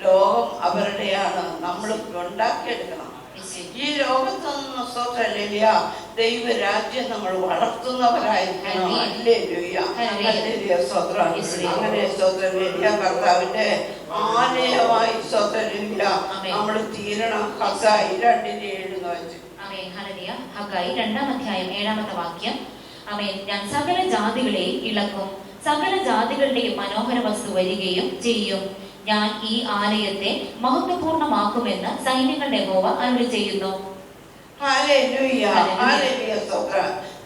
ലോകം അവരുടെയാണ്. നമ്മൾ ഉണ്ടാക്കിയെടുക്കണം. ഈ ലോകത്തൊന്നും സ്വതന്ത്രിയ ദൈവരാജ്യം നമ്മൾ വളർത്തുന്നവരായിരിക്കണം. അങ്ങനെ സ്വതന്ത്രിയ കർത്താവിന്റെ ആലയമായി സ്വതന്ത്രിയ നമ്മൾ തീരണം. ഹഗായി 2:7 ഹഗായി 2:7 ഞാൻ സകല ജാതികളെ ഇളക്കും, സകല ജാതികളുടെയും മനോഹര വസ്തു വരികയും ചെയ്യും. ഞാൻ ഈ ആലയത്തെ മഹത്വപൂർണമാക്കുമെന്ന് സൈന്യങ്ങളുടെ യഹോവ അരുളി ചെയ്യുന്നു.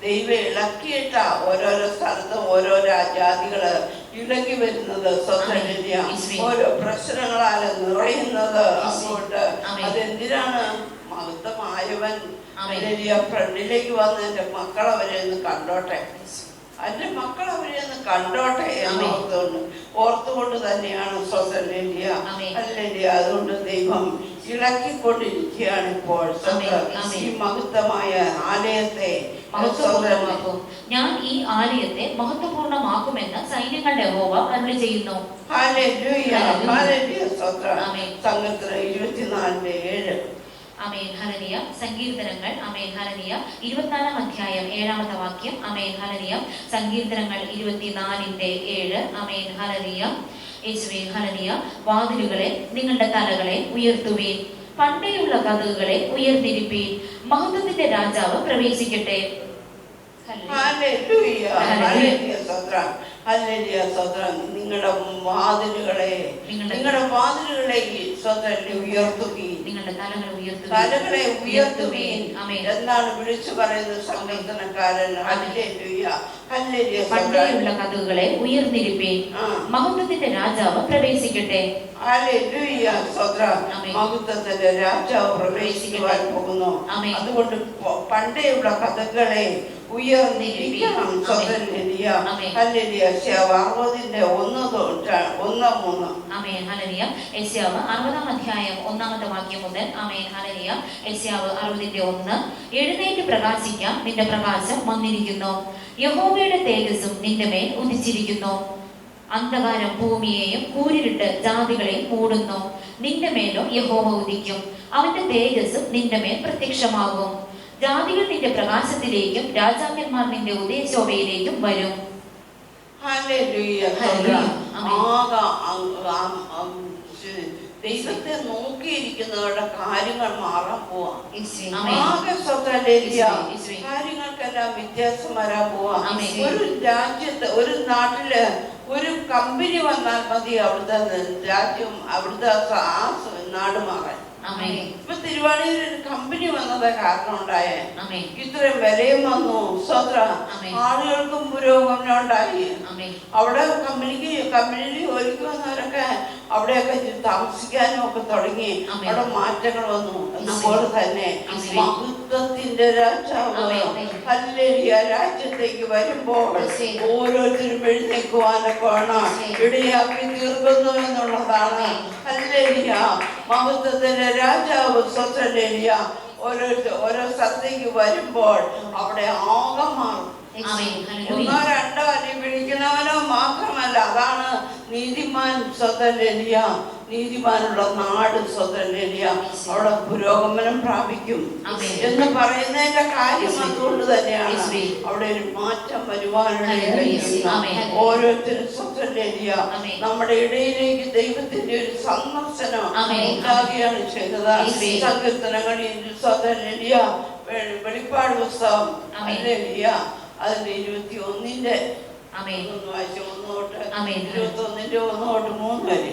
ദൈവം ഇളക്കിയിട്ട ഓരോരോ സ്ഥലത്തും ഓരോരോ ജാതികള് ഇളകി വരുന്നത് സ്വതന്ത്രിയ ഓരോ പ്രശ്നങ്ങളാല് നിറയുന്നത്. അങ്ങോട്ട് അതെന്തിനാണ്? മഹത്വമായവൻ ഫ്രണ്ടിലേക്ക് വന്ന് എന്റെ മക്കൾ അവരെ ഒന്ന് കണ്ടോട്ടെ, എന്റെ മക്കൾ അവരെ ഒന്ന് കണ്ടോട്ടെ എന്ന് ഓർത്തുകൊണ്ട് തന്നെയാണ് സ്വതന്ത്രിയ. അല്ലേ? അതുകൊണ്ട് ദൈവം ഇളക്കിക്കൊണ്ടിരിക്കുകയാണ് ഇപ്പോൾ ഈ മഹത്വമായ ആലയത്തെ. മഹത്വപൂർണ്ണമാക്കും. ഞാൻ ഈ ആലയത്തെ മഹത്വപൂർണ്ണമാക്കുമെന്ന് സൈന്യങ്ങളുടെ യഹോവ അരുളി ചെയ്യുന്നു. സങ്കീർത്തനം 24:7. സങ്കീർത്തനങ്ങൾ 24:7. സങ്കീർത്തനങ്ങൾ 24:7. വാതിലുകളെ നിങ്ങളുടെ തലകളെ ഉയർത്തുവീൻ, പണ്ടേയുള്ള കതകുകളെ ഉയർത്തിരിപ്പീൻ, മഹത്വത്തിന്റെ രാജാവ് പ്രവേശിക്കട്ടെ. സ്തോത്രം, ഹല്ലേലൂയ സ്തോത്രം. നിങ്ങളുടെ വാതിലുകളെ സ്തോത്രം ഉയർത്തുകയും നിങ്ങളുടെ തലകളെ ഉയർത്തുകയും എന്നാണ് വിളിച്ചു പറയുന്നത് സങ്കീർത്തനക്കാരൻ. Hallelujah hallelujah. പണ്ടേയുള്ള കതകുകളെ ഉയർന്നിരിപ്പീൻ, മഹത്വത്തിന്റെ രാജാവ് പ്രവേശിക്കട്ടെ. ഹല്ലേലൂയ സ്തോത്രം. മഹത്വത്തിന്റെ രാജാവ് പ്രവേശിക്കുവാൻ പോകുന്നു. അതുകൊണ്ട് പണ്ടേയുള്ള കഥകളെ ഉയർന്നിരിക്കണം. ഹല്ലേലൂയ ഹല്ലേലൂയ. യെശയ്യാവ് 60:1-3. ആമേൻ ഹല്ലേലൂയ. യെശയ്യാവ് 60-ാം അധ്യായം 1-ാമത്തെ വാക്യം മുതൽ. ആമേൻ ഹല്ലേലൂയ. യെശയ്യാവ് 60:1. എഴുന്നേറ്റ് പ്രകാശിക്കാം, നിന്റെ പ്രകാശം വന്നിരിക്കുന്നു, യഹോവയുടെ തേജസ്സും നിന്റെ മേൽ ഉദിച്ചിരിക്കുന്നു. അന്ധകാരം ഭൂമിയെയും കൂരിരുട്ട് ജാതികളെയും മൂടുന്നു. നിന്റെ മേലോ യഹോവ ഉദിക്കും, അവന്റെ തേജസ്സും നിന്റെ മേൽ പ്രത്യക്ഷമാകും. ജാതികൾ നിന്റെ പ്രകാശത്തിലേക്കും രാജാക്കന്മാർ നിന്റെ ഉദയശോഭയിലേക്കും വരും. ദൈവത്തെ നോക്കിയിരിക്കുന്നവരുടെ കാര്യങ്ങൾ മാറാൻ പോവാ. കാര്യങ്ങൾക്കെല്ലാം വ്യത്യാസം വരാൻ പോവാ. ഒരു രാജ്യത്ത്, ഒരു നാട്ടില് ഒരു കമ്പനി വന്നാൽ മതി അവിടുത്തെ രാജ്യം, അവിടുത്തെ ആ നാട് മാറാൻ. ഇപ്പൊ തിരുവാണിയിൽ ഒരു കമ്പനി വന്നത് കാരണം ഉണ്ടായേ. ഇത്രയും വിലയും വന്നു. ആളുകൾക്കും പുരോഗമനം ഉണ്ടായി. അവിടെ കമ്പനിയിൽ ജോലിക്ക് വന്നവരൊക്കെ അവിടെയൊക്കെ താമസിക്കാനും ഒക്കെ തുടങ്ങി. അവിടെ മാറ്റങ്ങൾ വന്നു. അതുപോലെ തന്നെ മഹത്വത്തിന്റെ രാജാവ് ഹല്ലേലൂയ രാജ്യത്തേക്ക് വരുമ്പോൾ ഓരോരുത്തരും എഴുന്നേൽക്കുവാനൊക്കെ വേണം. ഇടയാക്കി തീർക്കുന്നു എന്നുള്ളതാണ്. ഹല്ലേലൂയ മഹത്വത്തിന്റെ രാജാവ് ഹല്ലേലൂയ ഓരോ സ്ഥലത്തേക്ക് വരുമ്പോൾ അവിടെ ആകെ മാറും. ഒന്നോ രണ്ടോ അല്ലെ വിളിക്കുന്നവനോ മാത്രമല്ല, അതാണ് നീതിമാൻ ഹല്ലേലൂയ. നീതിമാനുള്ള നാട് ഹല്ലേലൂയ അവിടെ പുരോഗമനം പ്രാപിക്കും എന്ന് പറയുന്നതിന്റെ കാര്യം അതുകൊണ്ട് തന്നെയാണ് അവിടെ ഒരു മാറ്റം വരുവാനുള്ള. ഓരോരുത്തരും ഹല്ലേലൂയ നമ്മുടെ ഇടയിലേക്ക് ദൈവത്തിന്റെ ഒരു സന്ദർശനം ഉണ്ടാകുകയാണ് ചെയ്തത്. സങ്കീർത്തനങ്ങളിൽ ഹല്ലേലൂയ, വെളിപ്പാട് പുസ്തകം ഹല്ലേലൂയ അതിന്റെ 21-ന്റെ 21-1-3 വരെ.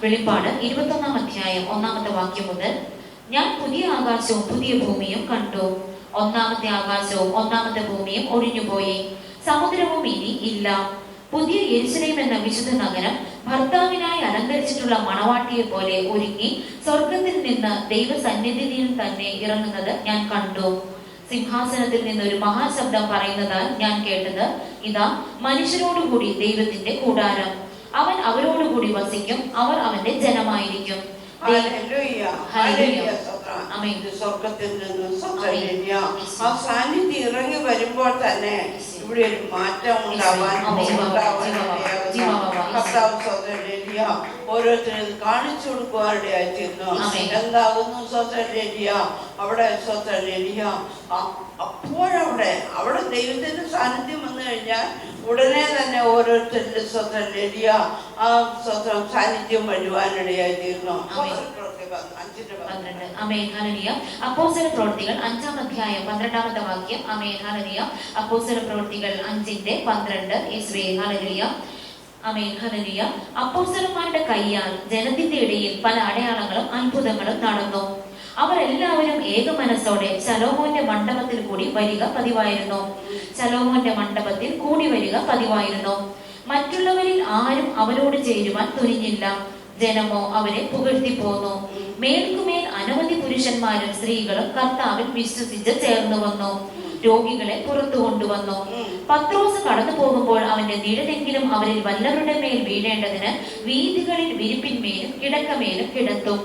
വെളിപ്പാട് 21-ാം അധ്യായം 1-ാമത്തെ വാക്യം മുതൽ. ഞാൻ പുതിയ ആകാശവും പുതിയ ഭൂമിയും കണ്ടു. 1-ാമത്തെ ആകാശവും 1-ാമത്തെ ഭൂമിയും ഒഴിഞ്ഞുപോയി, സമുദ്രവും ഇനി ഇല്ല. പുതിയ യെരൂശലേം എന്ന വിശുദ്ധ നഗരം ഭർത്താവിനായി അലങ്കരിച്ചിട്ടുള്ള മണവാട്ടിയെ പോലെ ഒരുങ്ങി സ്വർഗത്തിൽ നിന്ന് ദൈവസന്നിധിയിൽ തന്നെ ഇറങ്ങുന്നത് ഞാൻ കണ്ടു. സിംഹാസനത്തിൽ നിന്ന് ഒരു മഹാശബ്ദം പറയുന്നതാൽ ഞാൻ കേട്ടത്, ഇതാ മനുഷ്യരോടുകൂടി ദൈവത്തിന്റെ കൂടാരം, അവൻ അവരോടുകൂടി വസിക്കും, അവർ അവന്റെ ജനമായിരിക്കും. സ്വർഗത്തിൽ നിന്ന് ആ സാന്നിധ്യം ഇറങ്ങി വരുമ്പോൾ തന്നെ ഇവിടെ ഒരു മാറ്റം ഉണ്ടാവാൻ ഓരോരുത്തരും കാണിച്ചു കൊടുക്കുവാനിടയായിത്തീരുന്നു. എന്താകുന്നു അവിടെ അപ്പോഴവിടെ ദൈവത്തിന്റെ സാന്നിധ്യം വന്നു കഴിഞ്ഞാൽ ഉടനെ തന്നെ ഓരോരുത്തരുടെ ആ സാന്നിധ്യം വരുവാനിടയായിത്തീരുന്നു. അപ്പോസ്തല പ്രവൃത്തികൾ 5-ാം അധ്യായം 12-ാമത്തെ വാക്യം. അപ്പോസ്തല പ്രവൃത്തികൾ 5:12. അപ്പോസ്തലന്മാരുടെ കയ്യാൽ ജനത്തിന്റെ ഇടയിൽ പല അടയാളങ്ങളും അത്ഭുതങ്ങളും നടന്നു. അവർ എല്ലാവരും ഏക മനസ്സോടെ ശലോമോന്റെ മണ്ഡപത്തിൽ കൂടി വരിക പതിവായിരുന്നു. മറ്റുള്ളവരിൽ ആരും അവരോട് ചേരുവാൻ തുനിഞ്ഞില്ല. ജനമോ അവരെ പുകഴ്ത്തി പോന്നു. മേൽക്കുമേൽ അനവധി പുരുഷന്മാരും സ്ത്രീകളും കർത്താവിൽ വിശ്വസിച്ച് ചേർന്നു വന്നു. രോഗികളെ പുറത്തു കൊണ്ടുവന്നു. പത്രോസ് കടന്നു പോകുമ്പോൾ അവന്റെ നിഴലെങ്കിലും അവരിൽ വല്ലവരുടെ മേൽ വീഴേണ്ടതിന് വീഥികളിൽ വിരിപ്പിന്മേലും കിടക്കമേലും കിടത്തും.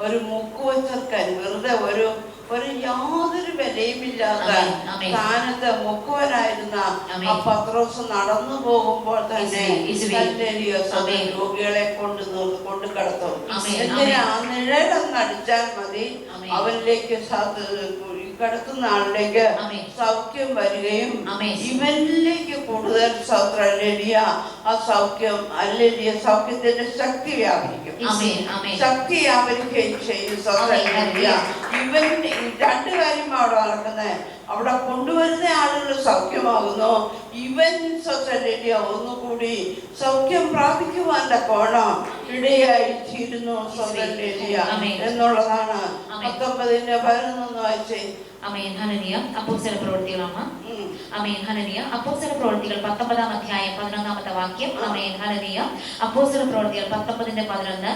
ഒരു മുക്കുവച്ചർക്കൻ വെറുതെ ഒരു യാതൊരു വിലയുമില്ലാത്ത സ്ഥാനത്ത് മുക്കുവനായിരുന്ന ആ പത്രോസ് നടന്നു പോകുമ്പോൾ തന്നെ രോഗികളെ കൊണ്ട് കടത്തും. എന്തിനാ? ആ നിഴലൊന്ന് അടിച്ചാൽ മതി അവനിലേക്ക് കിടക്കുന്ന ആളിലേക്ക് സൗഖ്യം വരികയും ഇവനിലേക്ക് കൂടുതൽ ആ സൗഖ്യം അല്ലെങ്കിൽ സൗഖ്യത്തിന്റെ ശക്തി വ്യാപരിക്കും, ശക്തി വ്യാപരിക്കുകയും ചെയ്യും. ഇവൻ രണ്ട് കാര്യം അവിടെ നടക്കുന്നത്. അവിടെ കൊണ്ടുവരുന്ന ആളുകൾ സൗഖ്യമാകുന്നു, ഇവൻ സ്വതന്ത്രിയ ഒന്നുകൂടി സൗഖ്യം പ്രാപിക്കുവാൻ കോണം ഇടയായിത്തീരുന്നു സ്വതന്ത്രിയ എന്നുള്ളതാണ്. 19:11 വായിച്ചേ. ആമേൻ. ഹല്ലേലൂയ. അപ്പോസ്തല പ്രവൃത്തികളാണ്. ആമേൻ. ഹല്ലേലൂയ. അപ്പോസ്തല പ്രവൃത്തികൾ 19-ാം അധ്യായം 11-ാമത്തെ വാക്യം. ആമേൻ. ഹല്ലേലൂയ. അപ്പോസ്തല പ്രവൃത്തികൾ 19:11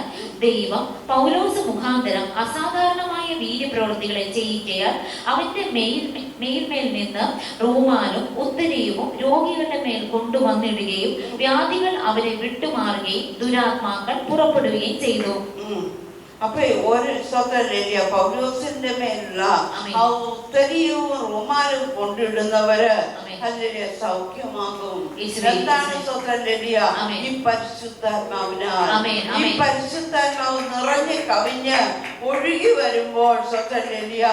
ദൈവം പൗലോസ് മുഖാന്തരം അസാധാരണമായ വീര്യപ്രവൃത്തികളെ ചെയ്യിക്കയാൽ അവന്റെ മേൽമേൽ നിന്ന് റോമാനും ഉത്തരീയവും രോഗികളുടെ മേൽ കൊണ്ടുവന്നിടുകയും വ്യാധികൾ അവരെ വിട്ടുമാറുകയും ദുരാത്മാക്കൾ പുറപ്പെടുകയും ചെയ്തു. അപ്പൊ ഒരു സ്വതന്ത്രിയ പൗലോസിന്റെ മേലുള്ള ആ ഉത്തരീയവും റോമാനും കൊണ്ടിടുന്നവര് അല്ലെങ്കിൽ സൗഖ്യമാകും. എന്താണ് സ്വതന്ത്രിയ? ഈ പരിശുദ്ധാത്മാവിനാൽ, ഈ പരിശുദ്ധാത്മാവ് നിറഞ്ഞ് കവിഞ്ഞ് ഒഴുകി വരുമ്പോൾ സ്വതന്ത്രിയ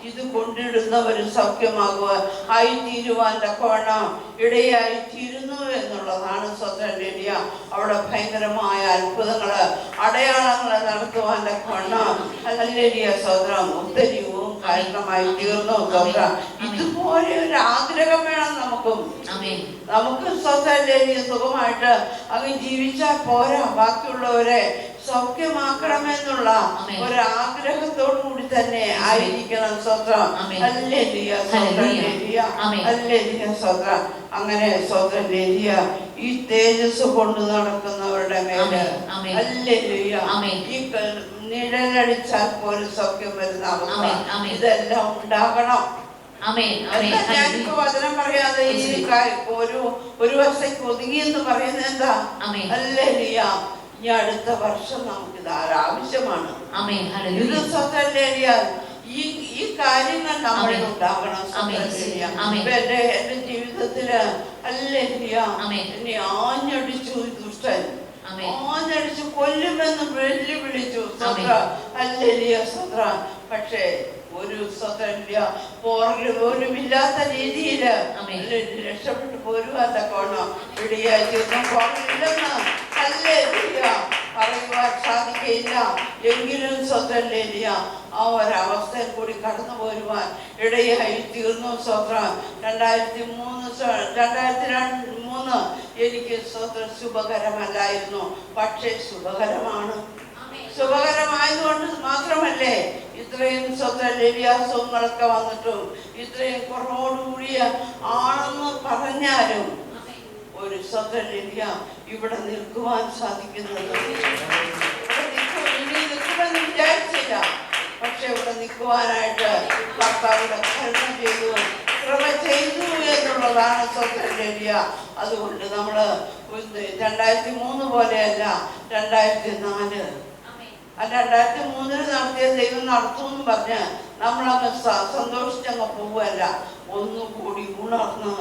ഇത് കൊണ്ടിടുന്നവര് സൗഖ്യമാകുക ആയിത്തീരുവാന്റെ കോണം ഇടയായിത്തീരുന്നു എന്നുള്ളതാണ് സ്വതന്ത്രിയ. അവിടെ ഭയങ്കരമായ അത്ഭുതങ്ങള് അടയാളങ്ങള് നടത്തുവാന്റെ കോണം ഹല്ലേലൂയ സ്തോത്രം ഉത്തരവും കാരണമായി തീർന്നു. സ്തോത്രം. ഇതുപോലെ ഒരു ആഗ്രഹം വേണം നമുക്കും. നമുക്ക് സ്വതന്ത്രിയ സുഖമായിട്ട് അങ്ങ് ജീവിച്ചാൽ പോരാ, ബാക്കിയുള്ളവരെ സൗഖ്യമാക്കണമെന്നുള്ള ഒരു ആഗ്രഹത്തോടു കൂടി തന്നെ ആയിരിക്കണം. സ്വതന്ത്രം. ഹല്ലേലൂയ ഹല്ലേലൂയ സ്വതന്ത്രം. അങ്ങനെ സ്വതന്ത്രിയ ഈ തേജസ് കൊണ്ട് നടക്കുന്നവരുടെ മേല് ഹല്ലേലൂയ ഈ നിഴലടിച്ചാൽ പോലും സൗഖ്യം വരുന്ന അവസ്ഥ ഇതെല്ലാം ഉണ്ടാകണം. ഞാനിപ്പോ വചനം പറയാതെ ഈ ഒരു വർഷത്തേക്ക് ഒതുങ്ങിയെന്ന് പറയുന്നത് എന്താ? ഹല്ലേലൂയ. ഇനി അടുത്ത വർഷം നമുക്ക് ഇത് ആവശ്യമാണ്. ഇത് സ്വതന്ത്രിയ ഈ കാര്യങ്ങൾ നമ്മളിൽ ഉണ്ടാകണം. എന്റെ ജീവിതത്തില് ഹല്ലേലൂയ എന്നെ ആഞ്ഞടിച്ചു ദുഷ്ടൻ, ആഞ്ഞടിച്ചു കൊല്ലുമെന്ന് വെല്ലുവിളിച്ചു. ഹല്ലേലൂയ സ്തോത്രം. പക്ഷേ ഒരു സ്വതന്ത്രിയ പോലുമില്ലാത്ത രീതിയില് രക്ഷപ്പെട്ടു പോരുവാന്റെ കോണം ഇടയായിരുന്നു. പോകില്ലെന്ന് ഹല്ലേലൂയ പറയുവാൻ സാധിക്കയില്ല. എങ്കിലും സ്വതന്ത്രിയ ആ ഒരവസ്ഥയിൽ കൂടി കടന്നു പോരുവാൻ ഇടയായി തീർന്നു. സ്വതന്ത്രം. 2003 എനിക്ക് സ്വതന്ത്രം ശുഭകരമല്ലായിരുന്നു, പക്ഷേ ശുഭകരമാണ്. ശുഭകരമായതുകൊണ്ട് മാത്രമല്ലേ ഇത്രയും സ്വതന്ത്ര്യാസങ്ങളൊക്കെ വന്നിട്ടും ഇത്രയും കുറവോടുകൂടിയ ആണെന്ന് പറഞ്ഞാലും ഒരു സ്വതന്ത്ര്യ ഇവിടെ നിൽക്കുവാൻ സാധിക്കുന്നത്. ഇനി നിൽക്കുമെന്ന് വിചാരിച്ചില്ല, പക്ഷെ ഇവിടെ നിൽക്കുവാനായിട്ട് കർത്താവിടെ കരുണ ചെയ്തു, കൃപ ചെയ്തു എന്നുള്ളതാണ് സ്വതന്ത്ര്യ. അതുകൊണ്ട് നമ്മള് 2003 പോലെയല്ല, 2004 2003 നടത്തിയ ദൈവം നടത്തുമെന്ന് പറഞ്ഞ് നമ്മളങ്ങ് സന്തോഷിച്ചങ്ങ് പോവല്ല. ഒന്നുകൂടി ഉണർന്ന്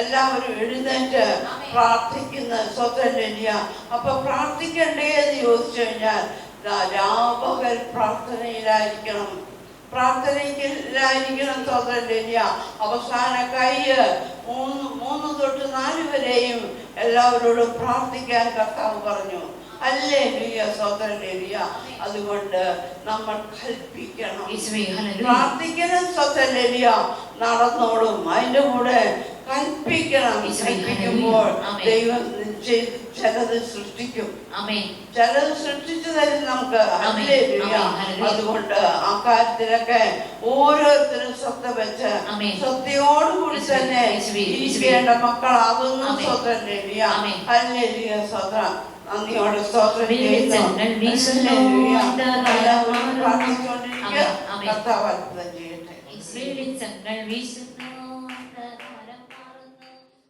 എല്ലാവരും എഴുന്നേറ്റ് പ്രാർത്ഥിക്കുന്ന സ്വതന്ത്രിയ. അപ്പൊ പ്രാർത്ഥിക്കണ്ടേ എന്ന് ചോദിച്ചു കഴിഞ്ഞാൽ രാപകൽ പ്രാർത്ഥനയിലായിരിക്കണം, പ്രാർത്ഥനയിലായിരിക്കണം സ്വതന്ത്രിയ. അവസാന കയ്യ് 3 തൊട്ട് 4 വരെയും എല്ലാവരോടും പ്രാർത്ഥിക്കാൻ കർത്താവ് പറഞ്ഞു. ഹല്ലേലൂയ സ്വതന്ത്രിയ. അതുകൊണ്ട് നമ്മൾ കൽപ്പിക്കണം, പ്രാർത്ഥിക്കണം. സ്വതന്ത്രിയ നടന്നോളും. അതിന്റെ കൂടെ കൽപ്പിക്കണം. കൽപ്പിക്കുമ്പോൾ ദൈവം ചിലത് സൃഷ്ടിക്കും, ചിലത് സൃഷ്ടിച്ചു തരും നമുക്ക്. ഹല്ലേലൂയ. അതുകൊണ്ട് ആ കാര്യത്തിലൊക്കെ ഓരോരുത്തരും ശ്രദ്ധ വെച്ച് ശ്രദ്ധയോടുകൂടി തന്നെ ഇരിക്കേണ്ട മക്കളാകുന്നു. സ്വതന്ത്രിയ. ഹല്ലേലൂയ സ്തോത്രം. നന്ദിയോടെ സ്തോത്രം ചെയ്യുന്നു. പ്രാർത്ഥിച്ചുകൊണ്ടിരിക്കുക. കർത്താവ് അത്ഭുതം ചെയ്യട്ടെ.